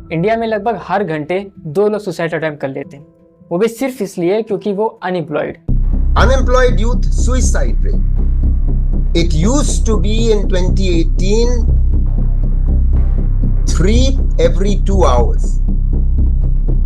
India में लगभग हर घंटे 2 लोग सुसाइड अटेम्प्ट कर लेते हैं, वो भी सिर्फ इसलिए क्योंकि वो unemployed. Unemployed youth suicide rate. It used to be in 2018 3 every 2 hours.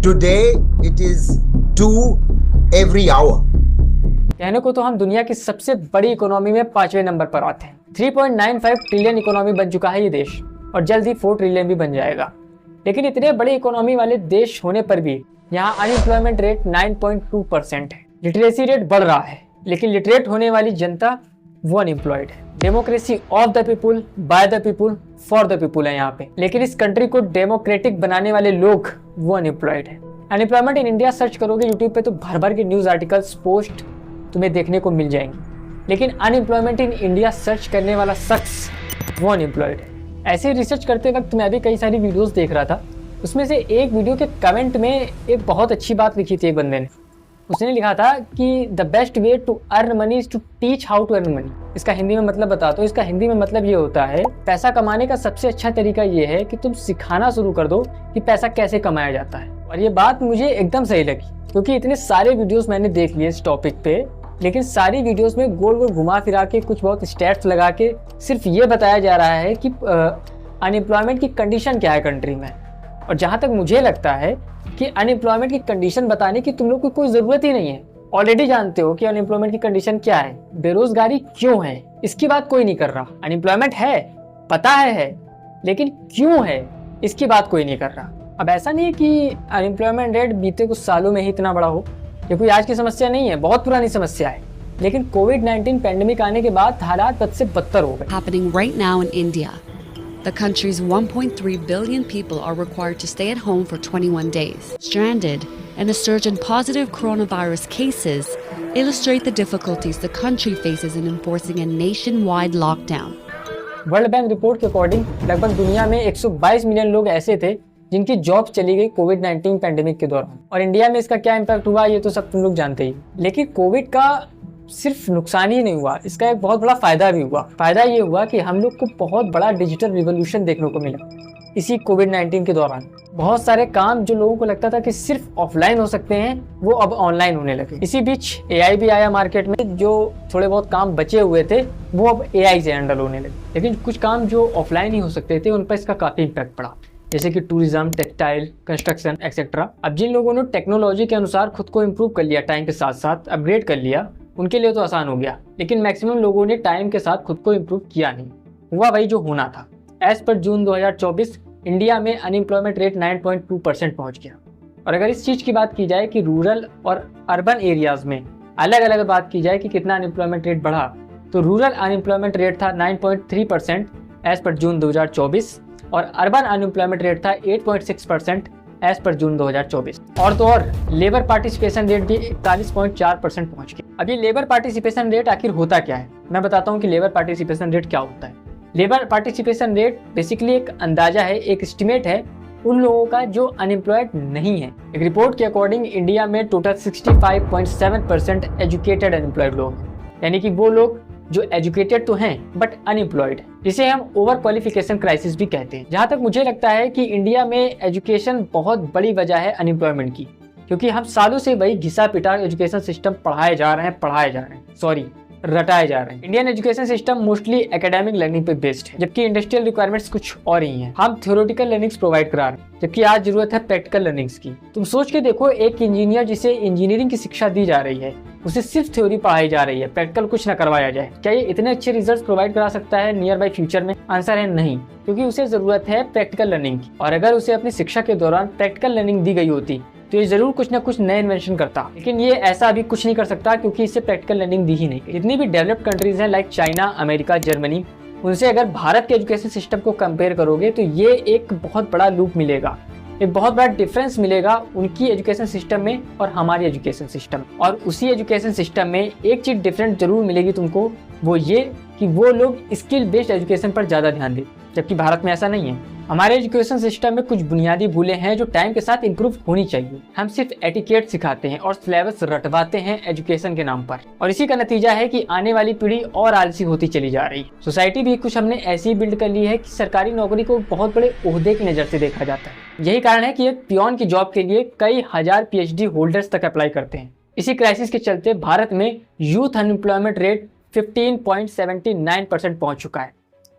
Today it is 2 every hour. कहने को तो हम दुनिया की सबसे बड़ी इकोनॉमी में 5वें नंबर पर आते हैं। 3.95 ट्रिलियन इकोनॉमी बन चुका है ये देश और जल्द ही 4 ट्रिलियन भी बन जाएगा। लेकिन इतने बड़े इकोनॉमी वाले देश होने पर भी यहाँ अनएम्प्लॉयमेंट रेट 9.2% है। लिटरेसी रेट बढ़ रहा है, लेकिन लिटरेट होने वाली जनता वो अनएम्प्लॉयड है। Democracy of the people, by the people, for the people है यहाँ पे, लेकिन इस कंट्री को डेमोक्रेटिक बनाने वाले लोग वो अनएम्प्लॉयड है। अनएम्प्लॉयमेंट इन इंडिया सर्च करोगे यूट्यूब पे तो भर भर के न्यूज आर्टिकल्स, पोस्ट तुम्हें देखने को मिल जाएंगी, लेकिन अनएम्प्लॉयमेंट इन इंडिया सर्च करने वाला शख्स वो अनएम्प्लॉयड है। ऐसे रिसर्च करते वक्त मैं भी कई सारी वीडियोस देख रहा था, उसमें से एक वीडियो के कमेंट में एक बहुत अच्छी बात लिखी थी एक बंदे ने। उसने लिखा था कि the best way to earn money is to teach how to earn money. इसका हिंदी में मतलब बताता हूँ। इसका हिंदी में मतलब ये होता है, पैसा कमाने का सबसे अच्छा तरीका ये है कि तुम सिखाना शुरू कर दो कि पैसा कैसे कमाया जाता है। और ये बात मुझे एकदम सही लगी, क्योंकि इतने सारे वीडियोस मैंने देख लिए इस टॉपिक पे, लेकिन सारी वीडियोस में गोल गोल घुमा फिरा के कुछ बहुत स्टैट्स लगा के सिर्फ ये बताया जा रहा है कि अनएम्प्लॉयमेंट की कंडीशन क्या है कंट्री में। और जहाँ तक मुझे लगता है कि अनएम्प्लॉयमेंट की कंडीशन बताने की तुम लोग को कोई ज़रूरत ही नहीं है। ऑलरेडी जानते हो कि अनएम्प्लॉयमेंट की कंडीशन क्या है, बेरोजगारी क्यों है, इसकी बात कोई नहीं कर रहा। अनएम्प्लॉयमेंट है, पता है, लेकिन क्यों है इसकी बात कोई नहीं कर रहा। अब ऐसा नहीं है कि अनएम्प्लॉयमेंट रेट बीते कुछ सालों में ही इतना बड़ा हो, ये कोई आज की समस्या नहीं है, बहुत पुरानी समस्या है। लेकिन कोविड-19 पैंडेमिक आने के बाद हालात बद से बदतर हो गए। Happening right now in India. The country's 1.3 billion people are required to stay at home for 21 days. Stranded, and a surge in positive coronavirus cases illustrate the difficulties the country faces in enforcing a nationwide lockdown. World bank report के according लगभग दुनिया में 122 million लोग ऐसे थे जिनकी job चली गई कोविड-19 पैंडेमिक के दौरान। और इंडिया में इसका क्या इम्पैक्ट हुआ ये तो सब तुम लोग जानते ही। लेकिन कोविड का सिर्फ नुकसान ही नहीं हुआ, इसका एक बहुत बड़ा फायदा भी हुआ। फायदा ये हुआ कि हम लोग को बहुत बड़ा डिजिटल रिवोल्यूशन देखने को मिला इसी कोविड-19 के दौरान। बहुत सारे काम जो लोगों को लगता था कि सिर्फ ऑफलाइन हो सकते हैं, वो अब ऑनलाइन होने लगे। इसी बीच एआई भी आया मार्केट में, जो थोड़े बहुत काम बचे हुए थे वो अब एआई से हैंडल होने लगे। लेकिन कुछ काम जो ऑफलाइन ही हो सकते थे उन पर इसका काफ़ी इम्पैक्ट पड़ा, जैसे कि टूरिज्म, टेक्सटाइल, कंस्ट्रक्शन एक्सेट्रा। अब जिन लोगों ने टेक्नोलॉजी के अनुसार खुद को इम्प्रूव कर लिया, टाइम के साथ साथ अपग्रेड कर लिया, उनके लिए तो आसान हो गया। लेकिन मैक्सिमम लोगों ने टाइम के साथ खुद को इम्प्रूव किया नहीं, हुआ वही जो होना था। एज पर जून 2024 इंडिया में अनएम्प्लॉयमेंट रेट 9.2% पहुंच गया। और अगर इस चीज़ की बात की जाए कि रूरल और अर्बन एरियाज में अलग अलग बात की जाए कि कितना अनएम्प्लॉयमेंट रेट बढ़ा, तो रूरल अनएम्प्लॉयमेंट रेट था 9.3% एज पर जून 2024 और अर्बन अनएम्प्लॉयमेंट रेट था 8.6% एज पर जून 2024। और तो और लेबर पार्टिसिपेशन रेट भी 41.4% पहुंच गया। अब ये लेबर पार्टिसिपेशन रेट आखिर होता क्या है, मैं बताता हूँ कि लेबर पार्टिसिपेशन रेट क्या होता है। लेबर पार्टिसिपेशन रेट बेसिकली एक अंदाजा है, एक एस्टिमेट है उन लोगों का जो अनएम्प्लॉयड नहीं है। एक रिपोर्ट के अकॉर्डिंग इंडिया में टोटल 65.7% एजुकेटेड अनएम्प्लॉयड लोग हैं, यानी कि वो लोग जो एजुकेटेड तो हैं बट अनएम्प्लॉयड, जिसे हम ओवर क्वालिफिकेशन क्राइसिस भी कहते हैं। जहाँ तक मुझे लगता है कि इंडिया में एजुकेशन बहुत बड़ी वजह है अनएम्प्लॉयमेंट की, क्योंकि हम सालों से वही घिसा पिटा एजुकेशन सिस्टम पढ़ाए जा रहे हैं, रटाए जा रहे हैं। Indian education system mostly academic learning पे बेस्ड है, जबकि इंडस्ट्रियल रिक्वायरमेंट्स कुछ और ही हैं। हम थ्योरेटिकल लर्निंग्स प्रोवाइड करा रहे हैं, जबकि आज जरूरत है प्रैक्टिकल लर्निंग्स की। तुम सोच के देखो, एक इंजीनियर जिसे इंजीनियरिंग की शिक्षा दी जा रही है, उसे सिर्फ थ्योरी पढ़ाई जा रही है, प्रैक्टिकल कुछ न करवाया जाए, क्या ये इतने अच्छे रिजल्ट प्रोवाइड करा सकता है नियर बाई फ्यूचर में? आंसर है नहीं, क्योंकि उसे जरूरत है प्रैक्टिकल लर्निंग की। और अगर उसे अपनी शिक्षा के दौरान प्रैक्टिकल लर्निंग दी गई होती तो ये जरूर कुछ ना कुछ नए इन्वेंशन करता, लेकिन ये ऐसा अभी कुछ नहीं कर सकता क्योंकि इसे प्रैक्टिकल लर्निंग दी ही नहीं। जितनी भी डेवलप्ड कंट्रीज हैं लाइक चाइना, अमेरिका, जर्मनी, उनसे अगर भारत के एजुकेशन सिस्टम को कंपेयर करोगे तो ये एक बहुत बड़ा लूप मिलेगा, एक बहुत बड़ा डिफरेंस मिलेगा उनकी एजुकेशन सिस्टम में और हमारी एजुकेशन सिस्टम में। और उसी एजुकेशन सिस्टम में एक चीज़ डिफरेंट जरूर मिलेगी तुमको, वो ये कि वो लोग स्किल बेस्ड एजुकेशन पर ज़्यादा ध्यान दें, जबकि भारत में ऐसा नहीं है। हमारे एजुकेशन सिस्टम में कुछ बुनियादी भूलें हैं जो टाइम के साथ इंप्रूव होनी चाहिए। हम सिर्फ एटिकेट सिखाते हैं और सिलेबस रटवाते हैं एजुकेशन के नाम पर, और इसी का नतीजा है कि आने वाली पीढ़ी और आलसी होती चली जा रही है। सोसाइटी भी कुछ हमने ऐसी बिल्ड कर ली है कि सरकारी नौकरी को बहुत बड़े ओहदे की नज़र से देखा जाता है। यही कारण है कि एक पियोन की जॉब के लिए कई हजार PhD होल्डर्स तक अप्लाई करते हैं। इसी क्राइसिस के चलते भारत में यूथ अनएम्प्लॉयमेंट रेट 15.79% पहुंच चुका है,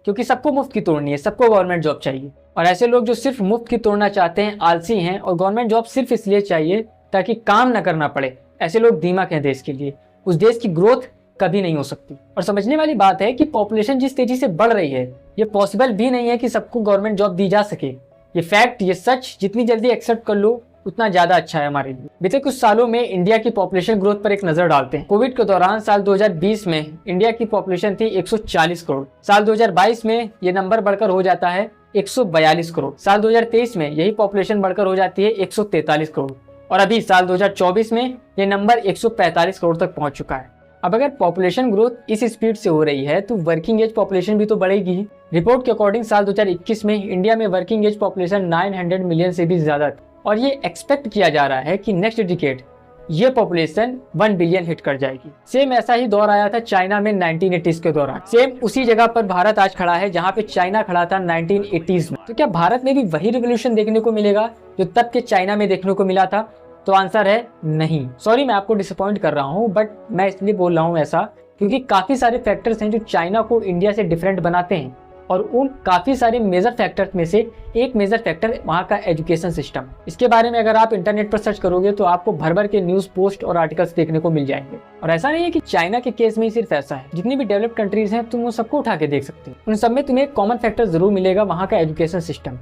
क्योंकि सबको मुफ्त की तोड़नी है, सबको गवर्नमेंट जॉब चाहिए। और ऐसे लोग जो सिर्फ मुफ्त की तोड़ना चाहते हैं आलसी हैं, और गवर्नमेंट जॉब सिर्फ इसलिए चाहिए ताकि काम न करना पड़े। ऐसे लोग दीमक हैं देश के लिए। उस देश की ग्रोथ कभी नहीं हो सकती। और समझने वाली बात है कि पॉपुलेशन जिस तेजी से बढ़ रही है, ये पॉसिबल भी नहीं है कि सबको गवर्नमेंट जॉब दी जा सके। ये फैक्ट, ये सच जितनी जल्दी एक्सेप्ट कर लो उतना ज्यादा अच्छा है हमारे लिए। बीते कुछ सालों में इंडिया की पॉपुलेशन ग्रोथ पर एक नजर डालते हैं। कोविड के दौरान साल 2020 में इंडिया की पॉपुलेशन थी 140 करोड़। साल 2022 में ये नंबर बढ़कर हो जाता है 142 करोड़। साल 2023 में यही पॉपुलेशन बढ़कर हो जाती है 143 करोड़, और अभी साल 2024 में ये नंबर 145 करोड़ तक पहुंच चुका है। अब अगर पॉपुलेशन ग्रोथ इस स्पीड से हो रही है तो वर्किंग एज पॉपुलेशन भी तो बढ़ेगी ही। रिपोर्ट के अकॉर्डिंग साल 2021 में इंडिया में वर्किंग एज पॉपुलेशन 900 मिलियन से भी ज्यादा थी, और ये एक्सपेक्ट किया जा रहा है कि नेक्स्ट डिकेड ये पॉपुलेशन 1 बिलियन हिट कर जाएगी। सेम ऐसा ही दौर आया था चाइना में 1980s के दौरान। सेम उसी जगह पर भारत आज खड़ा है जहां पे चाइना खड़ा था 1980s में। तो क्या भारत में भी वही रिवोल्यूशन देखने को मिलेगा जो तब के चाइना में देखने को मिला था? तो आंसर है नहीं। सॉरी, मैं आपको डिसअपॉइंट कर रहा हूँ, बट मैं इसलिए बोल रहा हूँ ऐसा क्योंकि काफी सारे फैक्टर्स हैं जो चाइना को इंडिया से डिफरेंट बनाते हैं, और उन काफी सारे मेजर फैक्टर्स में से एक मेजर फैक्टर वहाँ का एजुकेशन सिस्टम। इसके बारे में अगर आप इंटरनेट पर सर्च करोगे तो आपको भर भर के न्यूज पोस्ट और आर्टिकल्स देखने को मिल जाएंगे। और ऐसा नहीं है कि चाइना के केस में ही सिर्फ ऐसा है, जितनी भी डेवलप्ड कंट्रीज हैं तुम वो सबको उठा के देख सकते हो। उन सब में तुम्हें एक कॉमन फैक्टर जरूर मिलेगा, वहाँ का एजुकेशन सिस्टम।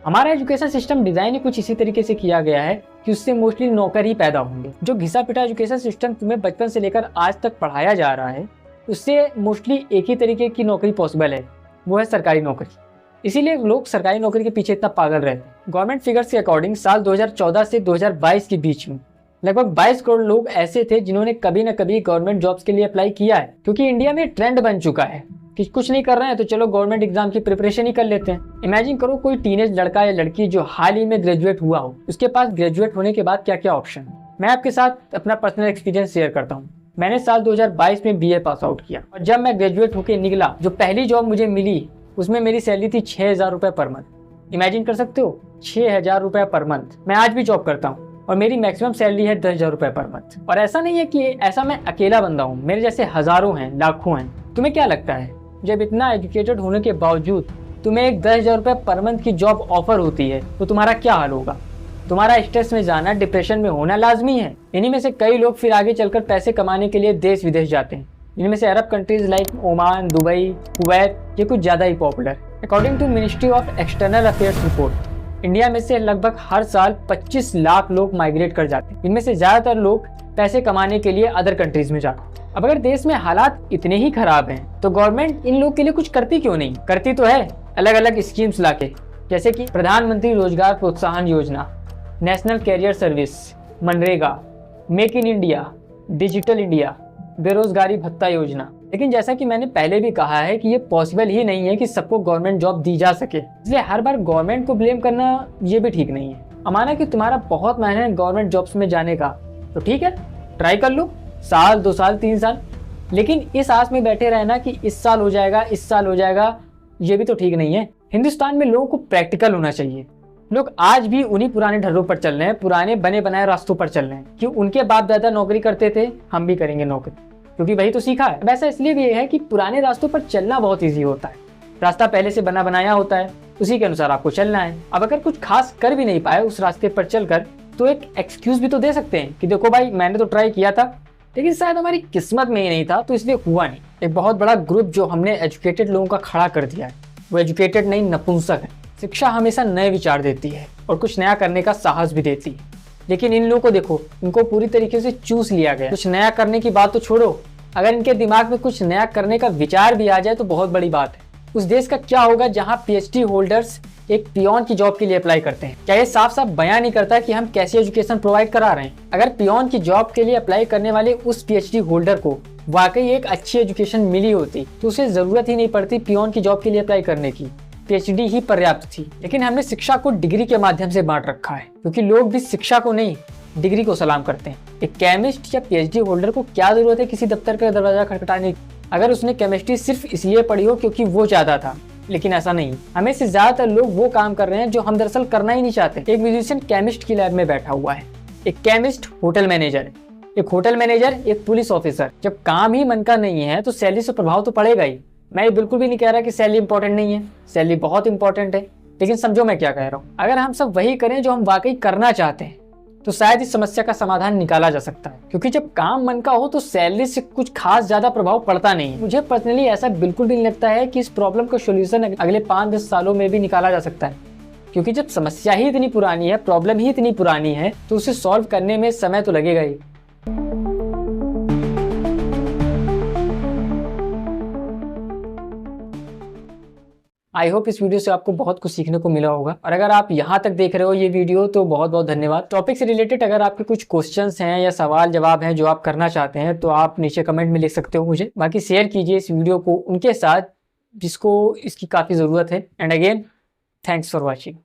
हमारा एजुकेशन सिस्टम डिजाइन ही कुछ इसी तरीके से किया गया है कि उससे मोस्टली नौकर ही पैदा होंगे। जो घिसा पिटा एजुकेशन सिस्टम तुम्हें बचपन से लेकर आज तक पढ़ाया जा रहा है, उससे मोस्टली एक ही तरीके की नौकरी पॉसिबल है, वो है सरकारी नौकरी। इसीलिए लोग सरकारी नौकरी के पीछे इतना पागल रहते हैं। गवर्नमेंट फिगर्स के अकॉर्डिंग साल 2014 से 2022 के बीच में लगभग 22 करोड़ लोग ऐसे थे जिन्होंने कभी न कभी गवर्नमेंट जॉब्स के लिए अप्लाई किया है, क्योंकि इंडिया में ट्रेंड बन चुका है कि कुछ नहीं कर रहे हैं तो चलो गवर्नमेंट एग्जाम की प्रिपरेशन ही कर लेते हैं। इमेजिन करो कोई टीनेज लड़का या लड़की जो हाल ही में ग्रेजुएट हुआ हो, उसके पास ग्रेजुएट होने के बाद क्या क्या ऑप्शन। मैं आपके साथ अपना पर्सनल एक्सपीरियंस शेयर करता हूँ। मैंने साल 2022 में BA पास आउट किया, और जब मैं ग्रेजुएट होकर निकला, जो पहली जॉब मुझे मिली उसमें मेरी सैलरी थी 6,000 रुपये पर मंथ। इमेजिन कर सकते हो, 6,000 रुपये पर मंथ। मैं आज भी जॉब करता हूँ और मेरी मैक्सिमम सैलरी है 10,000 रुपये पर मंथ। और ऐसा नहीं है कि ऐसा मैं अकेला बंदा हूँ, मेरे जैसे हजारों हैं, लाखों हैं। तुम्हें क्या लगता है, जब इतना एजुकेटेड होने के बावजूद तुम्हें एक 10,000 रुपये पर मंथ की जॉब ऑफर होती है तो तुम्हारा क्या हाल होगा? तुम्हारा स्ट्रेस में जाना, डिप्रेशन में होना लाजमी है। इन्हीं में से कई लोग फिर आगे चलकर पैसे कमाने के लिए देश विदेश जाते हैं। इनमें से अरब countries like Oman, Dubai, Kuwait ये कुछ ज़्यादा ही popular. According to ministry of external affairs report, India में से लगभग हर साल 25 लाख लोग माइग्रेट कर जाते हैं। इनमें से ज़्यादातर लोग पैसे कमाने के लिए अदर कंट्रीज में जाते हैं। अब अगर देश में हालात इतने ही खराब हैं तो गवर्नमेंट इन लोग के लिए कुछ करती क्यों नहीं? करती तो है, अलग अलग स्कीम्स लाके, जैसे कि प्रधानमंत्री रोजगार प्रोत्साहन योजना, नेशनल कैरियर सर्विस, मनरेगा, make in India, digital India, बेरोजगारी भत्ता योजना। लेकिन जैसा कि मैंने पहले भी कहा है कि ये पॉसिबल ही नहीं है कि सबको गवर्नमेंट जॉब दी जा सके, इसलिए हर बार गवर्नमेंट को ब्लेम करना ये भी ठीक नहीं है। माना कि तुम्हारा बहुत मन है गवर्नमेंट जॉब्स में जाने का, तो ठीक है, ट्राई कर लो, साल, 2 साल, 3 साल। लेकिन इस आस में बैठे रहना कि इस साल हो जाएगा, इस साल हो जाएगा, ये भी तो ठीक नहीं है। हिंदुस्तान में लोगों को प्रैक्टिकल होना चाहिए। लोग आज भी उन्हीं पुराने ढर्रों पर चल रहे हैं, पुराने बने बनाए रास्तों पर चल रहे हैं कि उनके बाप दादा नौकरी करते थे, हम भी करेंगे नौकरी, क्योंकि वही तो सीखा है। वैसा इसलिए भी है कि पुराने रास्तों पर चलना बहुत ईजी होता है। रास्ता पहले से बना बनाया होता है, उसी के अनुसार आपको चलना है। अब अगर कुछ खास कर भी नहीं पाए उस रास्ते पर चलकर, तो एक एक्सक्यूज भी तो दे सकते हैं कि देखो भाई, मैंने तो ट्राई किया था लेकिन शायद हमारी किस्मत में ही नहीं था, तो इसलिए हुआ नहीं। एक बहुत बड़ा ग्रुप जो हमने एजुकेटेड लोगों का खड़ा कर दिया है, वो एजुकेटेड नहीं, नपुंसक है। शिक्षा हमेशा नए विचार देती है और कुछ नया करने का साहस भी देती है, लेकिन इन लोगों को देखो, इनको पूरी तरीके से चूस लिया गया। कुछ नया करने की बात तो छोड़ो, अगर इनके दिमाग में कुछ नया करने का विचार भी आ जाए तो बहुत बड़ी बात है। उस देश का क्या होगा जहां PhD होल्डर्स एक पियोन की जॉब के लिए अप्लाई करते हैं? क्या ये साफ साफ बयान नहीं करता कि हम कैसी एजुकेशन प्रोवाइड करा रहे हैं? अगर पियोन की जॉब के लिए अप्लाई करने वाले उस PhD होल्डर को वाकई एक अच्छी एजुकेशन मिली होती तो उसे जरूरत ही नहीं पड़ती पियोन की जॉब के लिए अप्लाई करने की। PhD ही पर्याप्त थी। लेकिन हमने शिक्षा को डिग्री के माध्यम से बांट रखा है, क्योंकि लोग भी शिक्षा को नहीं डिग्री को सलाम करते हैं। एक केमिस्ट या PhD होल्डर को क्या जरूरत है किसी दफ्तर का दरवाजा खटखटाने की, अगर उसने केमिस्ट्री सिर्फ इसलिए पढ़ी हो क्योंकि वो चाहता था। लेकिन ऐसा नहीं, हमें से ज्यादातर लोग वो काम कर रहे हैं जो हम दरअसल करना ही नहीं चाहते। एक म्यूजिशियन केमिस्ट की लैब में बैठा हुआ है, एक केमिस्ट होटल मैनेजर है, एक होटल मैनेजर एक पुलिस ऑफिसर। जब काम ही मन का नहीं है तो सैलरी से प्रभाव तो पड़ेगा ही। मैं ये बिल्कुल भी नहीं कह रहा कि सैलरी इंपॉर्टेंट नहीं है, सैलरी बहुत इंपॉर्टेंट है, लेकिन समझो मैं क्या कह रहा हूँ। अगर हम सब वही करें जो हम वाकई करना चाहते हैं तो शायद इस समस्या का समाधान निकाला जा सकता है। क्योंकि जब काम मन का हो तो सैलरी से कुछ खास ज्यादा प्रभाव पड़ता नहीं है। मुझे पर्सनली ऐसा बिल्कुल भी नहीं लगता है कि इस प्रॉब्लम का सोल्यूशन अगले 5-10 सालों में भी निकाला जा सकता है। क्योंकि जब समस्या ही इतनी पुरानी है, प्रॉब्लम ही इतनी पुरानी है, तो उसे सॉल्व करने में समय तो लगेगा ही। आई होप इस वीडियो से आपको बहुत कुछ सीखने को मिला होगा। और अगर आप यहाँ तक देख रहे हो ये वीडियो तो बहुत बहुत धन्यवाद। टॉपिक से रिलेटेड अगर आपके कुछ क्वेश्चंस हैं या सवाल जवाब हैं जो आप करना चाहते हैं तो आप नीचे कमेंट में लिख सकते हो मुझे। बाकी शेयर कीजिए इस वीडियो को उनके साथ जिसको इसकी काफ़ी ज़रूरत है। And again thanks for watching.